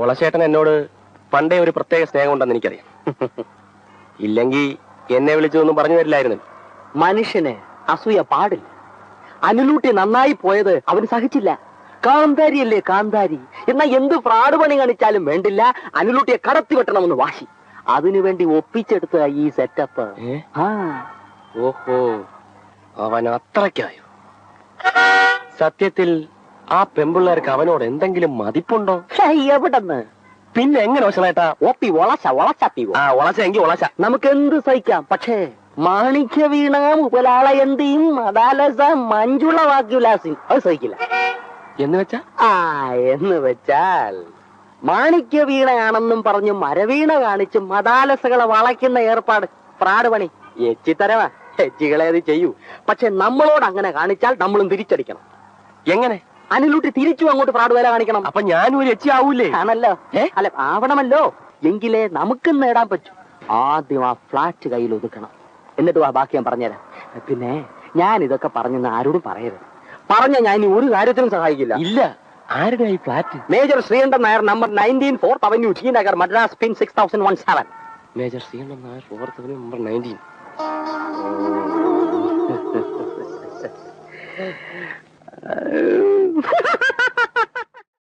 ഒളച്ചേട്ടൻ എന്നോട് പണ്ടേ ഒരു പ്രത്യേക സ്നേഹം ഉണ്ടെന്ന് എനിക്കറിയാം. ഇല്ലെങ്കിൽ എന്നെ വിളിച്ചതൊന്നും പറഞ്ഞു തരില്ലായിരുന്നു. മനുഷ്യന് അസൂയ പാടില്ല. അനുലൂട്ടി നന്നായി പോയത് അവന് സഹിച്ചില്ല. കാന്താരിയല്ലേ കാന്താരി. എന്നാ എന്ത് ഫ്രാഡ് പണി കാണിച്ചാലും വേണ്ടില്ല, അനുലൂട്ടിയെ കടത്തി വെട്ടണമെന്ന് വാശി. അതിനുവേണ്ടി ഒപ്പിച്ചെടുത്ത ഈ സെറ്റപ്പ്. ഓഹോ, അവൻ അത്രയ്ക്കായോ? സത്യത്തിൽ ആ പെമ്പിള്ളേർക്ക് അവനോട് എന്തെങ്കിലും മതിപ്പുണ്ടോ? എവിടെന്ന്? പിന്നെ എങ്ങനെ വശമായിട്ടാ? ഒപ്പി ഒളച്ചെങ്കിൽ ഒളച്ച നമുക്ക് എന്ത് സഹിക്കാം. പക്ഷേ മാണിക്യ വീണ മുതലാളയന്തിയും മദാലസ മഞ്ജുള വാക്യുലാസിയും അത് സഹിക്കില്ല. എന്ന് വെച്ചാ എന്ന് വെച്ചാൽ മാണിക്യ വീണയാണെന്നും പറഞ്ഞു മരവീണ കാണിച്ച് മദാലസകളെ വളയ്ക്കുന്ന ഏർപ്പാട് ഫ്രാഡ് പണി. എച്ചിത്തരവാ, എച്ചികളേത് ചെയ്യൂ. പക്ഷെ നമ്മളോട് അങ്ങനെ കാണിച്ചാൽ നമ്മളും തിരിച്ചടിക്കണം. എങ്ങനെ? അനുലൂട്ടി തിരിച്ചു അങ്ങോട്ട് ഫ്രാഡ് വേല കാണിക്കണം. അപ്പൊ ഞാനും ഒരു എച്ചി ആവൂലേ? ആണല്ലോ. അല്ല, ആവണമല്ലോ. എങ്കിലേ നമുക്കും നേടാൻ പറ്റും. ആദ്യം ആ ഫ്ലാറ്റ് കയ്യിൽ ഒതുക്കണം. എന്നിട്ട് ബാക്കി ഞാൻ പറഞ്ഞുതരാം. പിന്നെ ഞാൻ ഇതൊക്കെ പറഞ്ഞെന്ന് ആരോടും പറയരുത്. പറഞ്ഞ ഞാൻ ഇനി ഒരു കാര്യത്തിനും സഹായിക്കില്ല. ഇല്ല. ആരുടെ ഈ flat? Major Sreekantan Nair, number 19 4th Avenue, T Nagar, Madras, pin 6017. Major Sreekantan Nair, 4th Avenue, number 19.